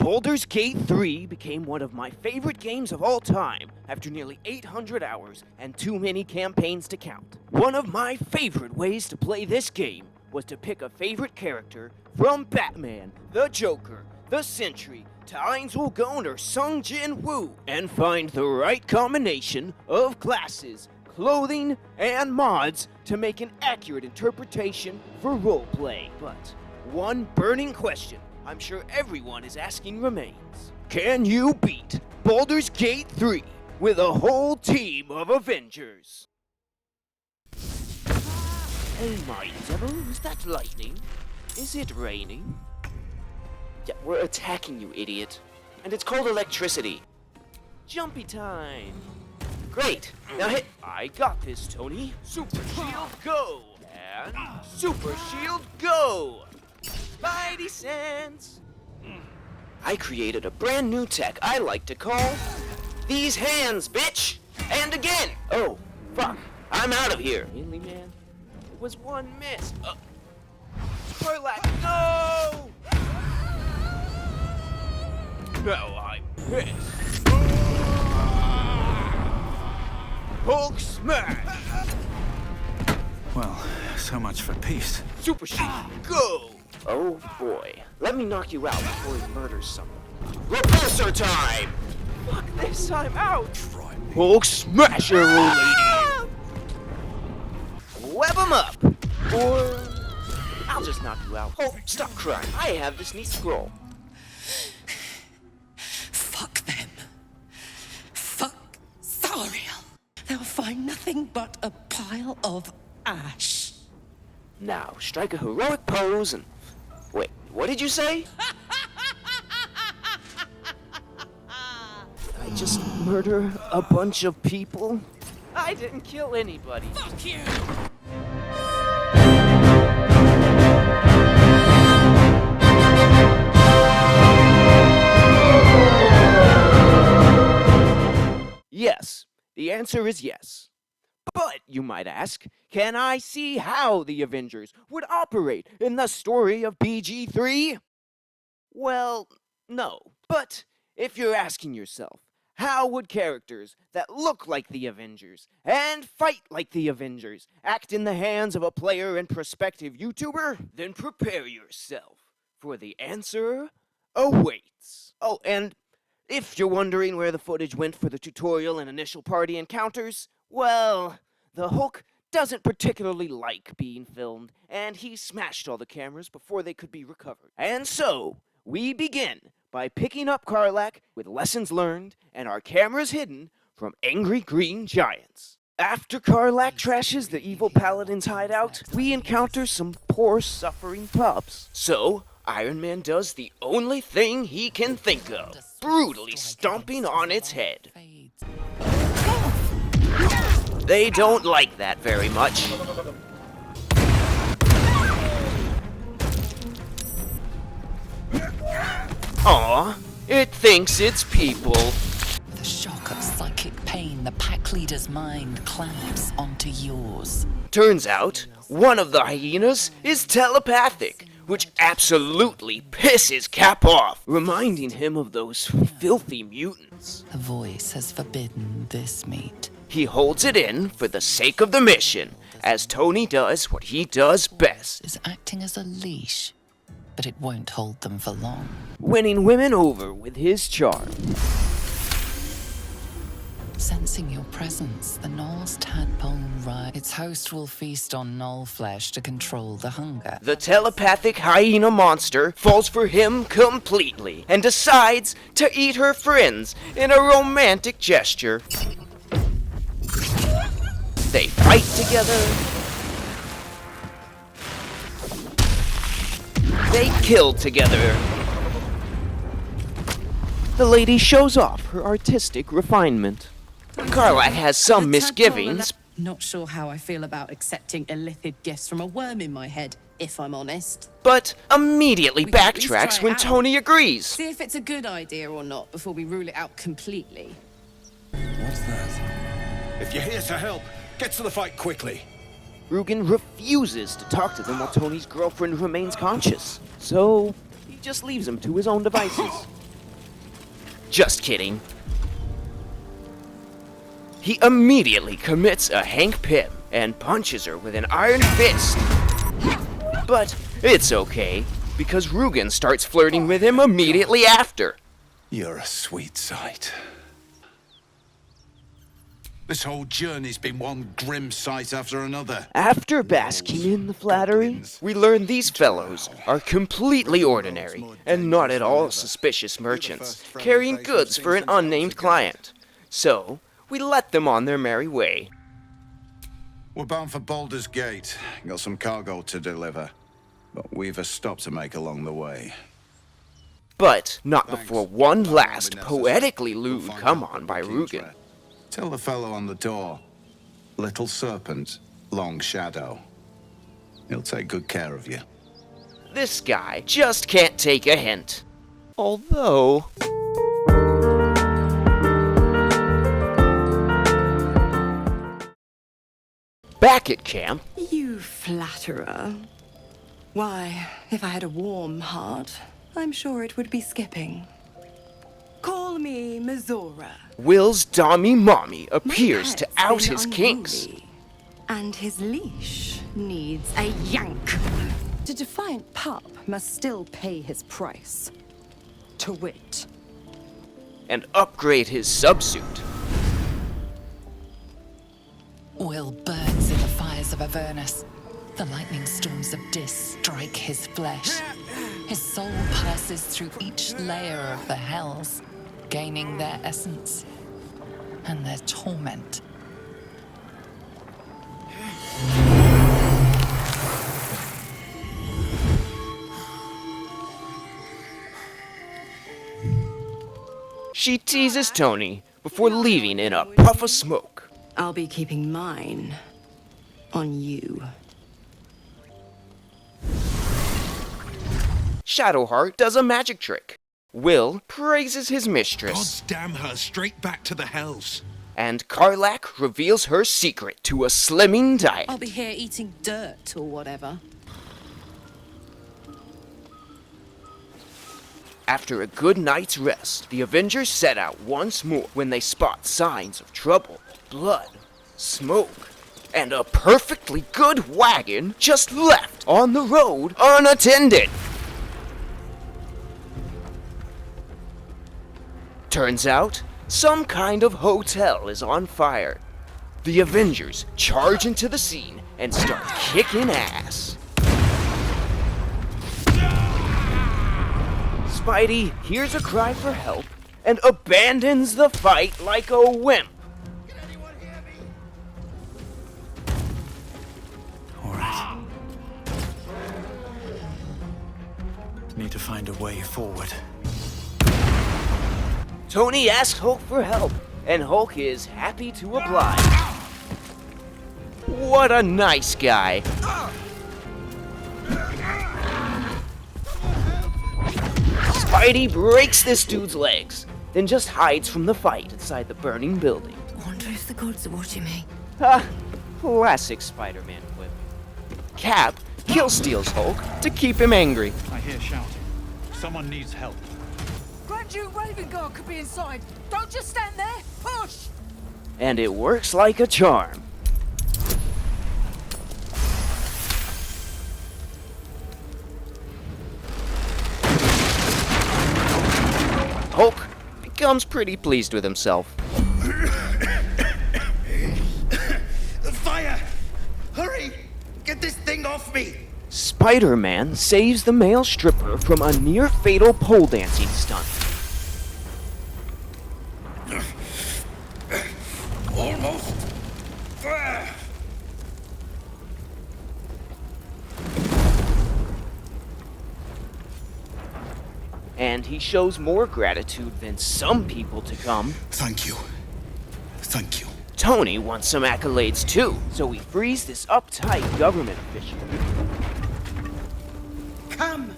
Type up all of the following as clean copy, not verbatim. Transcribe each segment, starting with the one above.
Baldur's Gate 3 became one of my favorite games of all time after nearly 800 hours and too many campaigns to count. One of my favorite ways to play this game was to pick a favorite character from Batman, the Joker, the Sentry, to Ainzulgone or Sung Jin Woo, and find the right combination of classes, clothing, and mods to make an accurate interpretation for roleplay. But one burning question I'm sure everyone is asking remains. Can you beat Baldur's Gate 3 with a whole team of Avengers? Oh my devil, is that lightning? Is it raining? Yeah, we're attacking you, idiot. And it's called electricity. Jumpy time. Great, now hit. I got this, Tony. Super Shield, go! And Super Shield, go! Spidey sense. I created a brand new tech I like to call these hands, bitch! And again! Oh, fuck. I'm out of here. Really, man? It was one miss. Karlach, no! Now I'm pissed. Hulk smash! Well, so much for peace. Super Shield, go! Oh boy, let me knock you out before he murders someone. Repulsor time! Fuck this, I'm out! Hulk smasher, lady! Web him up! Or I'll just knock you out. Oh, stop crying. I have this neat scroll. Fuck them. Fuck Thariel. They'll find nothing but a pile of ash. Now, strike a heroic pose and... Wait, what did you say? Did I just murder a bunch of people? I didn't kill anybody. Fuck you! Yes, the answer is yes. But, you might ask, can I see how the Avengers would operate in the story of BG3? Well, no. But, if you're asking yourself, how would characters that look like the Avengers and fight like the Avengers act in the hands of a player and prospective YouTuber? Then prepare yourself, for the answer awaits. Oh, and if you're wondering where the footage went for the tutorial and initial party encounters, well, the Hulk doesn't particularly like being filmed, and he smashed all the cameras before they could be recovered. And so, we begin by picking up Karlach with lessons learned and our cameras hidden from angry green giants. After Karlach trashes the evil paladin's hideout, we encounter some poor suffering pups. So, Iron Man does the only thing he can think of, brutally stomping on its head. They don't like that very much. Aw, it thinks it's people. With a shock of psychic pain, the pack leader's mind clamps onto yours. Turns out, one of the hyenas is telepathic, which absolutely pisses Cap off, reminding him of those filthy mutants. The voice has forbidden this meat. He holds it in for the sake of the mission, as Tony does what he does best. Is acting as a leash, but it won't hold them for long. Winning women over with his charm. Sensing your presence, the Gnoll's tadpole rise. Its host will feast on Gnoll flesh to control the hunger. The telepathic hyena monster falls for him completely and decides to eat her friends in a romantic gesture. They fight together. They kill together. The lady shows off her artistic refinement. Karlach has some misgivings. Not sure how I feel about accepting illicit gifts from a worm in my head, if I'm honest. But immediately We can at least backtracks try it when out. Tony agrees. See if it's a good idea or not before we rule it out completely. What's that? If you're here to help, get to the fight quickly. Rugen refuses to talk to them while Tony's girlfriend remains conscious. So, he just leaves him to his own devices. Just kidding. He immediately commits a Hank Pym and punches her with an iron fist. But it's okay, because Rugen starts flirting with him immediately after. You're a sweet sight. This whole journey's been one grim sight after another. After basking in the flattery, we learn these fellows are completely ordinary and not at all suspicious merchants, carrying goods for an unnamed client. So, we let them on their merry way. We're bound for Baldur's Gate. Got some cargo to deliver. But we've a stop to make along the way. But not before one last poetically lewd come-on by Rugen. Tell the fellow on the door. Little serpent, long shadow. He'll take good care of you. This guy just can't take a hint. Although... Back at camp... You flatterer. Why, if I had a warm heart, I'm sure it would be skipping. Call me Mizora. Will's Dommy Mommy appears to out his kinks. And his leash needs a yank. The defiant pup must still pay his price. To wit. And upgrade his subsuit. Will burns in the fires of Avernus. The lightning storms of Dis strike his flesh. His soul passes through each layer of the hells, gaining their essence and their torment. She teases Tony before leaving in a puff of smoke. I'll be keeping mine on you. Shadowheart does a magic trick. Will praises his mistress. God damn her straight back to the hells. And Karlach reveals her secret to a slimming diet. I'll be here eating dirt or whatever. After a good night's rest, the Avengers set out once more when they spot signs of trouble, blood, smoke, and a perfectly good wagon just left on the road unattended. Turns out, some kind of hotel is on fire. The Avengers charge into the scene and start kicking ass. Spidey hears a cry for help and abandons the fight like a wimp. All right. Need to find a way forward. Tony asks Hulk for help, and Hulk is happy to oblige. What a nice guy. Spidey breaks this dude's legs, then just hides from the fight inside the burning building. I wonder if the gods are watching me. Ha! Classic Spider-Man quip. Cap kill-steals Hulk to keep him angry. I hear shouting. Someone needs help. Grand Duke Ravengard could be inside. Don't just stand there. Push! And it works like a charm. Hulk becomes pretty pleased with himself. Fire! Hurry! Get this thing off me! Spider-Man saves the male stripper from a near-fatal pole dancing stunt. Almost. And he shows more gratitude than some people to come. Thank you. Thank you. Tony wants some accolades too, so he frees this uptight government official. Come.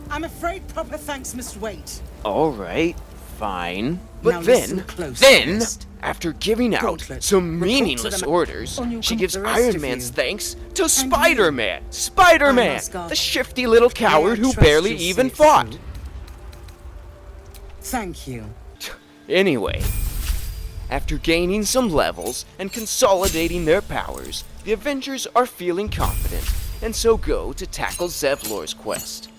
I'm afraid proper thanks must wait. Alright, fine. Now But listen then, closely, West. after giving out Gauntlet, some report to meaningless them, orders, or you'll she come gives to the rest Iron of Man's you. thanks to you. Spider-Man! Spider-Man! Asgard. The shifty little coward I who trust barely you'll see even it fought! through. Thank you. Anyway, after gaining some levels and consolidating their powers, the Avengers are feeling confident, and so go to tackle Zevlor's quest.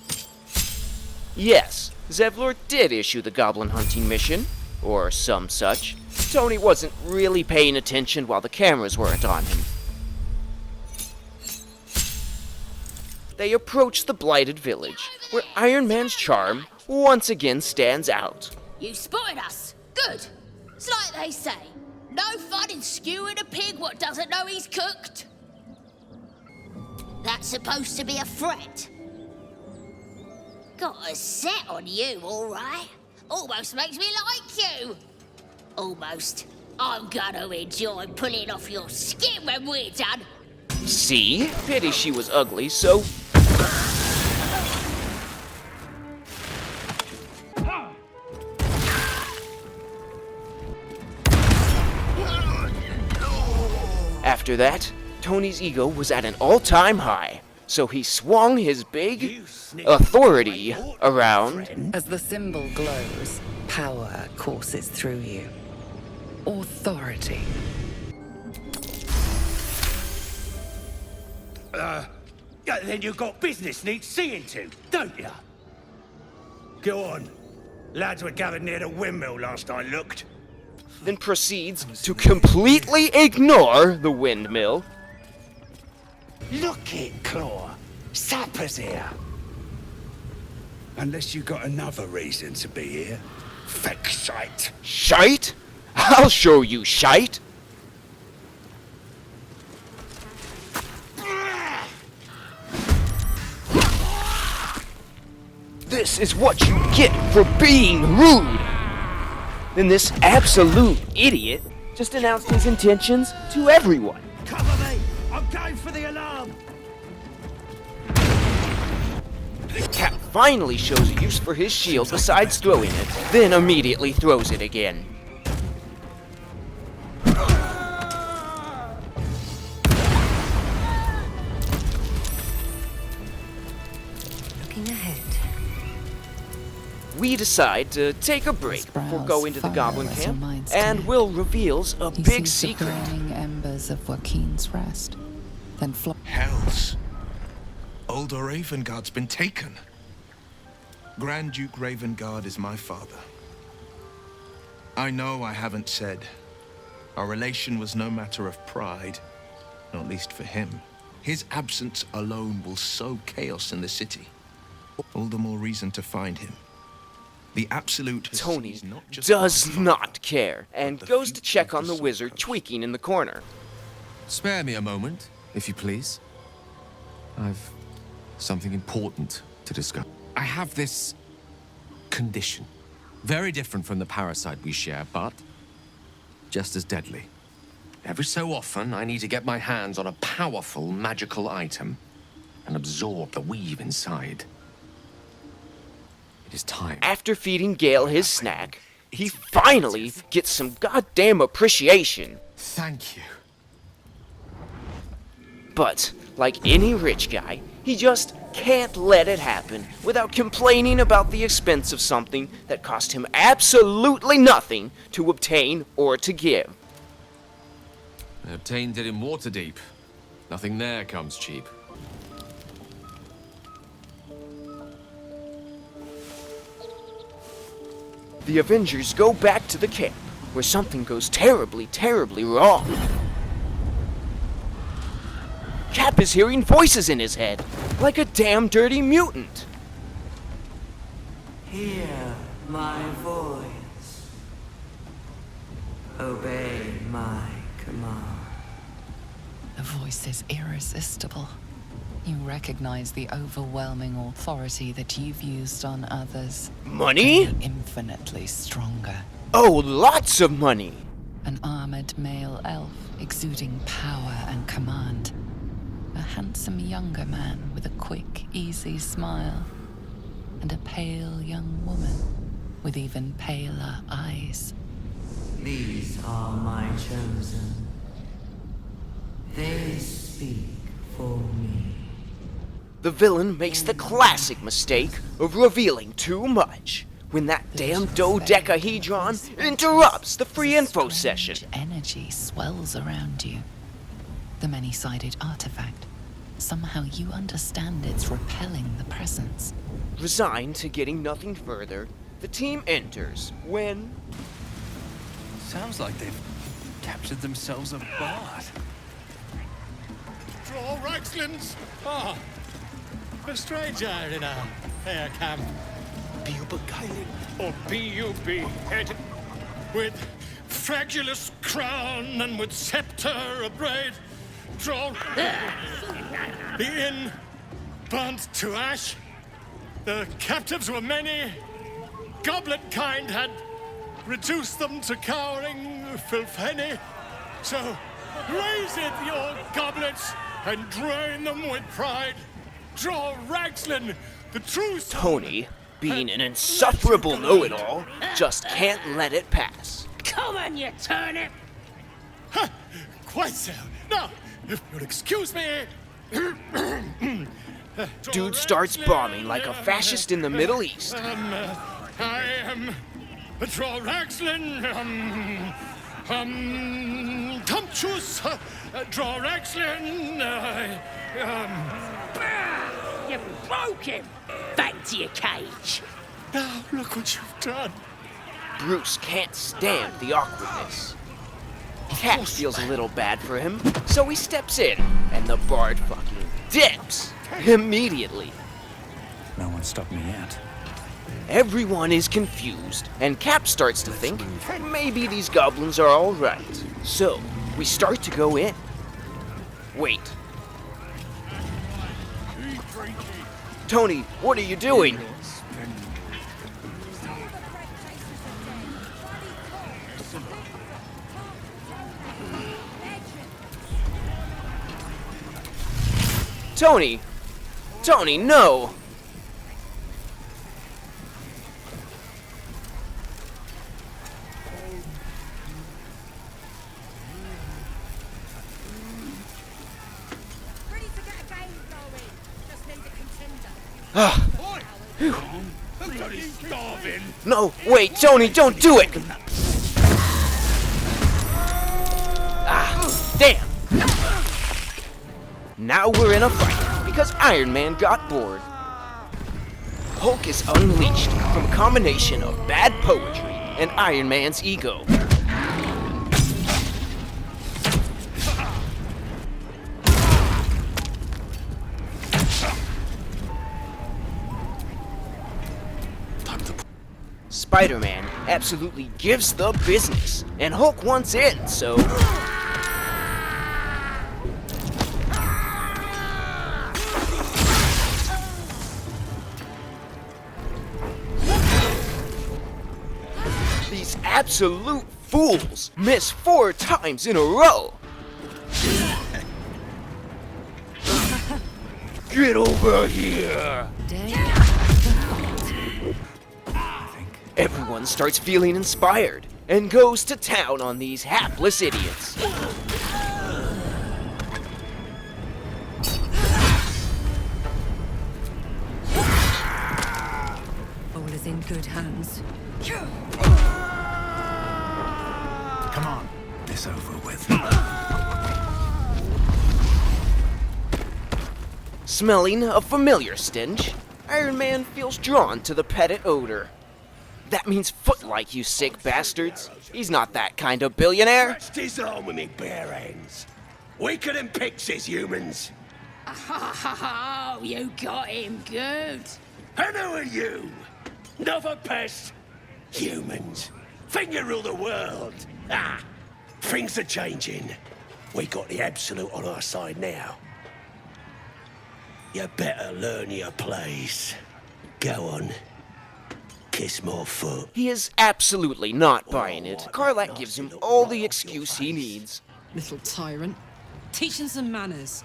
Yes, Zevlor did issue the goblin hunting mission, or some such. Tony wasn't really paying attention while the cameras weren't on him. They approach the blighted village, where Iron Man's charm once again stands out. You spotted us. Good. It's like they say. No fun in skewing a pig what doesn't know he's cooked. That's supposed to be a threat. Got a set on you, all right. Almost makes me like you. Almost. I'm gonna enjoy pulling off your skin when we're done. See? Pity she was ugly, so... After that, Tony's ego was at an all-time high, so he swung his big authority around. As the symbol glows, power courses through you. Authority. Then you've got business needs seeing to, don't you? Go on. Lads were gathered near the windmill last I looked. Then proceeds to completely ignore the windmill. Look it, Claw. Sapper's here. Unless you got another reason to be here. Feck shite. Shite? I'll show you shite. This is what you get for being rude. Then this absolute idiot just announced his intentions to everyone. Cover me! I'm going for the alarm! Cap finally shows a use for his shield besides throwing it, then immediately throws it again. Looking ahead. We decide to take a break before going to the goblin As your camp, mind's and clear. Will reveals a He big sees the secret. burning embers of Waukeen's rest, then Hells. Old Ravengard's been taken. Grand Duke Ravengard is my father. I know I haven't said. Our relation was no matter of pride, not least for him. His absence alone will sow chaos in the city. All the more reason to find him. The absolute Tony does not care, and goes to check on the wizard tweaking in the corner. Spare me a moment, if you please. I've something important to discuss. I have this condition. Very different from the parasite we share, but just as deadly. Every so often, I need to get my hands on a powerful magical item and absorb the weave inside. It is time. After feeding Gale his snack, he finally gets some goddamn appreciation. Thank you. But, like any rich guy, he just can't let it happen without complaining about the expense of something that cost him absolutely nothing to obtain or to give. I obtained it in Waterdeep. Nothing there comes cheap. The Avengers go back to the camp, where something goes terribly, terribly wrong. Cap is hearing voices in his head, like a damn dirty mutant. Hear my voice. Obey my command. The voice is irresistible. You recognize the overwhelming authority that you've used on others. Money? Only infinitely stronger. Oh, lots of money! An armored male elf exuding power and command. A handsome younger man with a quick, easy smile. And a pale young woman with even paler eyes. These are my chosen. They speak for me. The villain makes the classic mistake of revealing too much, when that damn dodecahedron interrupts the free info session. Energy swells around you. The many-sided artifact. Somehow you understand it's repelling the presence. Resigned to getting nothing further, the team enters when... Sounds like they've captured themselves a bard. Draw Raxlands! Ah, a stranger in a fair camp. Be you beguiling, or be you beheaded? With fragulous crown and with scepter abraid, draw the inn burnt to ash. The captives were many. Goblin kind had reduced them to cowering filthenny. So raise it, your goblets, and drain them with pride. Draw Raxlan, the true Tony, being an insufferable know-it-all, just can't let it pass. Come on, you turnip! Ha! Quite so. Now, if you'll excuse me... Dude starts bombing like a fascist in the Middle East. I am... Draw Raxlan, Tumptuous, draw Raxlan, You broke him! Back to your cage! Now, look what you've done. Bruce can't stand the awkwardness. Cat feels a little bad for him, so he steps in, and the bard fucking dips immediately. No one stopped me yet. Everyone is confused, and Cap starts to think maybe these goblins are all right. So, we start to go in. Wait. Tony, what are you doing? Tony! Tony, no! No, wait, Tony, don't do it! Ah, damn! Now we're in a fight, because Iron Man got bored. Hulk is unleashed from a combination of bad poetry and Iron Man's ego. Spider-Man absolutely gives the business, and Hulk wants in, so... These absolute fools miss 4 times in a row! Get over here! Everyone starts feeling inspired and goes to town on these hapless idiots. All is in good hands. Come on, it's over with. Smelling a familiar stench, Iron Man feels drawn to the pettit odor. That means foot-like, you sick bastards. He's not that kind of billionaire. Scratched his arm with me bare hands. Weaker than pixies, humans. Oh, you got him good. And who are you? Another pest? Humans. Think you rule the world? Ah, things are changing. We got the Absolute on our side now. You better learn your place. Go on. Kiss more foot. He is absolutely not buying it. Karlach gives him all the excuse he needs. Little tyrant. Teach him some manners.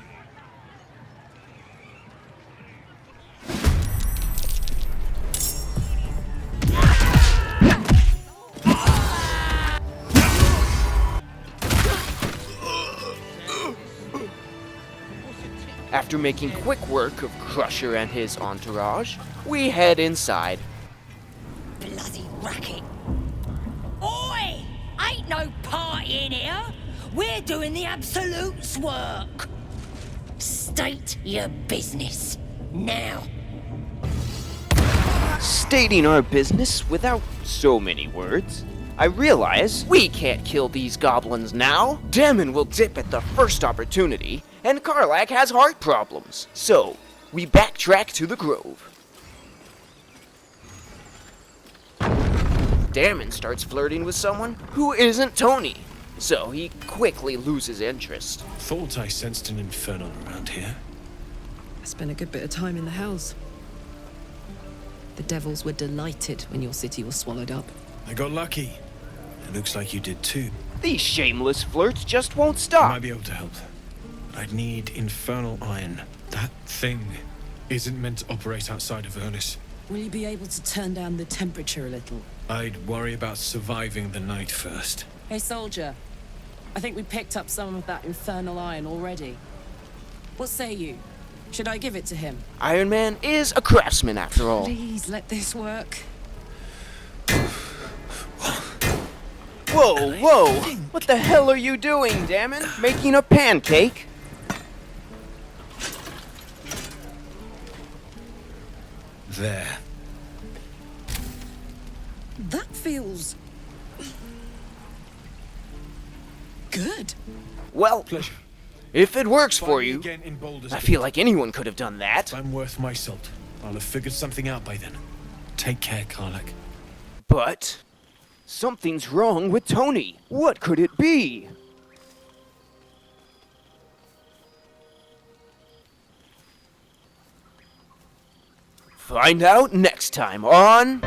After making quick work of Crusher and his entourage, we head inside. bloody racket. Oi! Ain't no party in here. We're doing the Absolute's work. State your business. Now. Stating our business without so many words, I realize we can't kill these goblins now. Damon will dip at the first opportunity, and Karlach has heart problems. So, we backtrack to the grove. Damon starts flirting with someone who isn't Tony, so he quickly loses interest. Thought I sensed an infernal around here. I spent a good bit of time in the hells. The devils were delighted when your city was swallowed up. I got lucky. It looks like you did too. These shameless flirts just won't I stop. might be able to help. But I'd need infernal iron. That thing isn't meant to operate outside of Avernus. Will you be able to turn down the temperature a little? I'd worry about surviving the night first. Hey, soldier. I think we picked up some of that infernal iron already. What say you? Should I give it to him? Iron Man is a craftsman after all. Please let this work. Whoa, whoa! What the hell are you doing, Damon? Making a pancake? There. That feels... good. Well, Pleasure. if it works Find for me you, again in Baldur's I Gate. feel like anyone could have done that. I'm worth my salt. I'll have figured something out by then. Take care, Karlach. But something's wrong with Tony. What could it be? Find out next time on